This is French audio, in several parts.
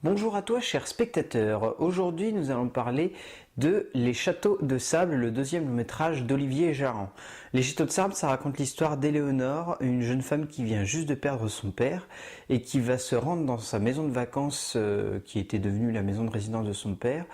Bonjour à toi, cher spectateur. Aujourd'hui, nous allons parler de Les Châteaux de Sable, le deuxième long métrage d'Olivier Jarand. Les Châteaux de Sable, ça raconte l'histoire d'Éléonore, une jeune femme qui vient juste de perdre son père et qui va se rendre dans sa maison de vacances qui était devenue la maison de résidence de son père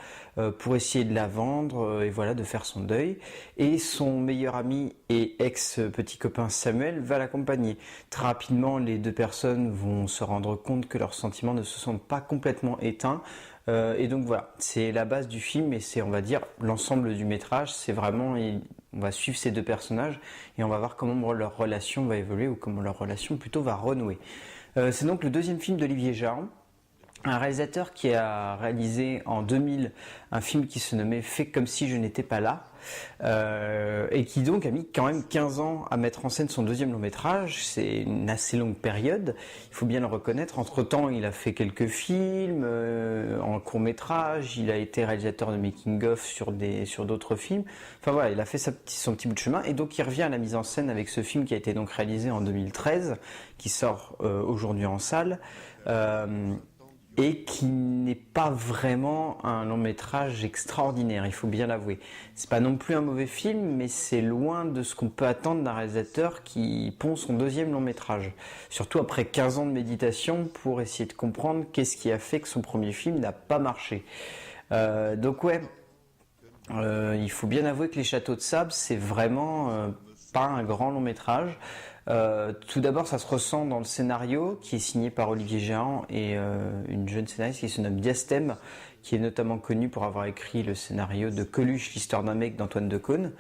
pour essayer de la vendre et voilà, de faire son deuil. Et son meilleur ami et ex-petit copain Samuel va l'accompagner. Très rapidement, les deux personnes vont se rendre compte que leurs sentiments ne se sont pas complètement éteints. Et donc voilà, c'est la base du film et c'est, on va dire, l'ensemble du métrage. C'est vraiment, on va suivre ces deux personnages et on va voir comment leur relation va évoluer ou comment leur relation plutôt va renouer. C'est donc le deuxième film d'Olivier Jarand, un réalisateur qui a réalisé en 2000 un film qui se nommait Fait comme si je n'étais pas là, et qui donc a mis quand même 15 ans à mettre en scène son deuxième long métrage. C'est une assez longue période, il faut bien le reconnaître. Entre temps, il a fait quelques films en court métrage, il a été réalisateur de making-of sur d'autres films. Enfin voilà, il a fait son petit bout de chemin, et donc il revient à la mise en scène avec ce film qui a été donc réalisé en 2013, qui sort aujourd'hui en salle. Et qui n'est pas vraiment un long métrage extraordinaire, il faut bien l'avouer. C'est pas non plus un mauvais film, mais c'est loin de ce qu'on peut attendre d'un réalisateur qui pond son deuxième long métrage. Surtout après 15 ans de méditation pour essayer de comprendre qu'est-ce qui a fait que son premier film n'a pas marché. Donc ouais, il faut bien avouer que Les Châteaux de Sable, c'est vraiment pas un grand long métrage. Tout d'abord, ça se ressent dans le scénario qui est signé par Olivier Jarand et une jeune scénariste qui se nomme Diastème, qui est notamment connue pour avoir écrit le scénario de Coluche, l'histoire d'un mec d'Antoine Decaune.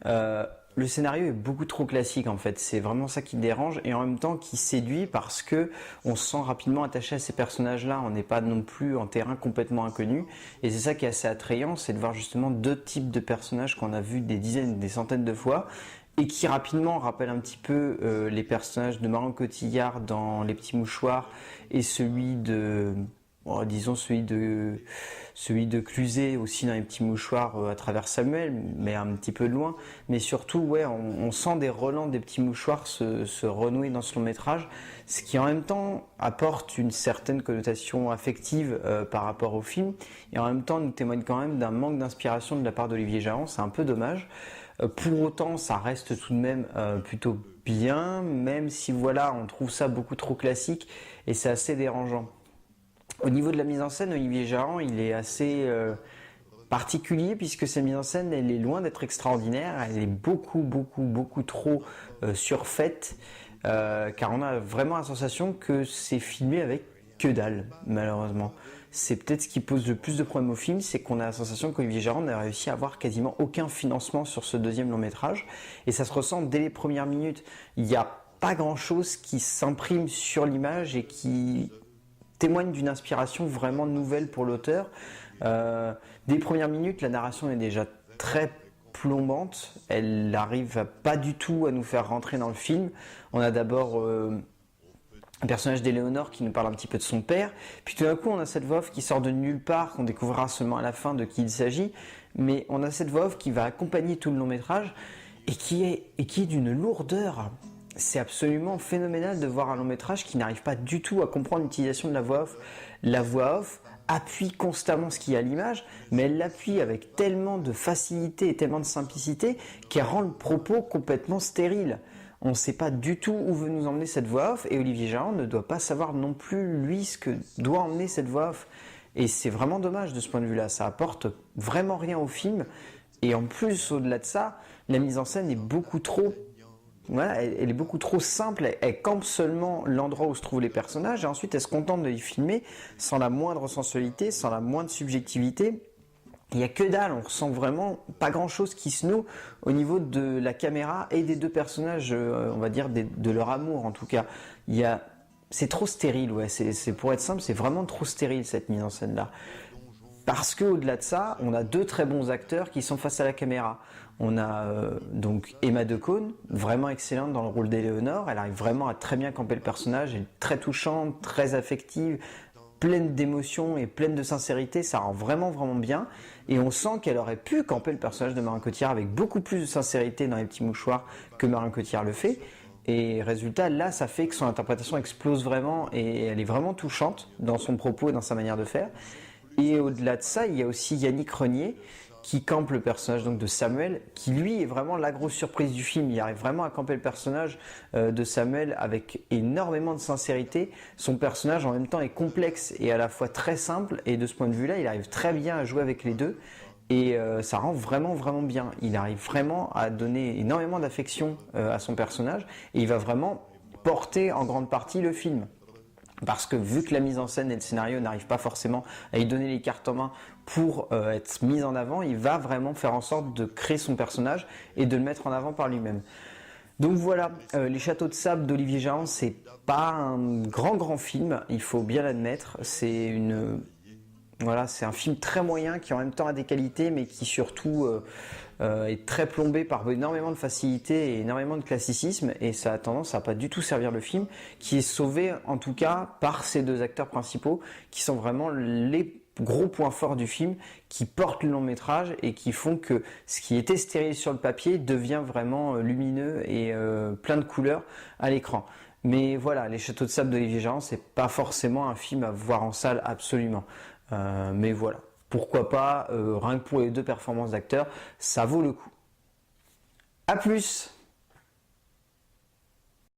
Le scénario est beaucoup trop classique en fait, c'est vraiment ça qui dérange et en même temps qui séduit parce que on se sent rapidement attaché à ces personnages-là, on n'est pas non plus en terrain complètement inconnu et c'est ça qui est assez attrayant, c'est de voir justement deux types de personnages qu'on a vus des dizaines, des centaines de fois et qui rapidement rappellent un petit peu les personnages de Marion Cotillard dans Les Petits Mouchoirs et celui de... Bon, disons celui de Cluzet aussi dans Les Petits Mouchoirs à travers Samuel, mais un petit peu de loin. Mais surtout, ouais, on sent des relents des Petits Mouchoirs se renouer dans ce long métrage, ce qui en même temps apporte une certaine connotation affective par rapport au film, et en même temps nous témoigne quand même d'un manque d'inspiration de la part d'Olivier Jarand, c'est un peu dommage. Pour autant, ça reste tout de même plutôt bien, même si voilà, on trouve ça beaucoup trop classique, et c'est assez dérangeant. Au niveau de la mise en scène, Olivier Jarand, il est assez particulier puisque sa mise en scène, elle est loin d'être extraordinaire, elle est beaucoup trop surfaite, car on a vraiment la sensation que c'est filmé avec que dalle, malheureusement. C'est peut-être ce qui pose le plus de problèmes au film, c'est qu'on a la sensation qu'Olivier Jarand n'a réussi à avoir quasiment aucun financement sur ce deuxième long métrage, et ça se ressent dès les premières minutes. Il n'y a pas grand-chose qui s'imprime sur l'image et qui témoigne d'une inspiration vraiment nouvelle pour l'auteur. Dès les premières minutes, la narration est déjà très plombante. Elle n'arrive pas du tout à nous faire rentrer dans le film. On a d'abord un personnage d'Éléonore qui nous parle un petit peu de son père. Puis tout d'un coup, on a cette voix off qui sort de nulle part, qu'on découvrira seulement à la fin de qui il s'agit. Mais on a cette voix off qui va accompagner tout le long métrage et qui est d'une lourdeur. C'est absolument phénoménal de voir un long métrage qui n'arrive pas du tout à comprendre l'utilisation de la voix off. La voix off appuie constamment ce qu'il y a à l'image, mais elle l'appuie avec tellement de facilité et tellement de simplicité qu'elle rend le propos complètement stérile. On ne sait pas du tout où veut nous emmener cette voix off, et Olivier Jarand ne doit pas savoir non plus, lui, ce que doit emmener cette voix off. Et c'est vraiment dommage de ce point de vue-là, ça apporte vraiment rien au film, et en plus, au-delà de ça, la mise en scène est beaucoup trop... Voilà, elle est beaucoup trop simple, elle campe seulement l'endroit où se trouvent les personnages et ensuite elle se contente de les filmer sans la moindre sensualité, sans la moindre subjectivité. Il n'y a que dalle, on ressent vraiment pas grand chose qui se noue au niveau de la caméra et des deux personnages, on va dire de leur amour en tout cas. C'est trop stérile, ouais, c'est pour être simple, c'est vraiment trop stérile cette mise en scène là. Parce qu'au-delà de ça, on a deux très bons acteurs qui sont face à la caméra. On a donc Emma Decaune, vraiment excellente dans le rôle d'Éléonore. Elle arrive vraiment à très bien camper le personnage. Elle est très touchante, très affective, pleine d'émotions et pleine de sincérité. Ça rend vraiment bien. Et on sent qu'elle aurait pu camper le personnage de Marion Cotillard avec beaucoup plus de sincérité dans Les Petits Mouchoirs que Marion Cotillard le fait. Et résultat, là, ça fait que son interprétation explose vraiment et elle est vraiment touchante dans son propos et dans sa manière de faire. Et au-delà de ça, il y a aussi Yannick Renier qui campe le personnage donc de Samuel, qui lui est vraiment la grosse surprise du film. Il arrive vraiment à camper le personnage de Samuel avec énormément de sincérité. Son personnage en même temps est complexe et à la fois très simple, et de ce point de vue-là, il arrive très bien à jouer avec les deux. Et ça rend vraiment vraiment bien. Il arrive vraiment à donner énormément d'affection à son personnage et il va vraiment porter en grande partie le film. Parce que vu que la mise en scène et le scénario n'arrivent pas forcément à lui donner les cartes en main pour être mis en avant, il va vraiment faire en sorte de créer son personnage et de le mettre en avant par lui-même. Donc voilà, Les Châteaux de Sable d'Olivier Jarand, c'est pas un grand film, il faut bien l'admettre. Voilà, c'est un film très moyen qui en même temps a des qualités, mais qui surtout est très plombé par énormément de facilité et énormément de classicisme, et ça a tendance à pas du tout servir le film, qui est sauvé en tout cas par ces deux acteurs principaux, qui sont vraiment les gros points forts du film, qui portent le long métrage et qui font que ce qui était stérile sur le papier devient vraiment lumineux et plein de couleurs à l'écran. Mais voilà, Les Châteaux de Sable d'Olivier Jarand, c'est pas forcément un film à voir en salle absolument. Mais voilà, pourquoi pas, rien que pour les deux performances d'acteurs, ça vaut le coup. A plus!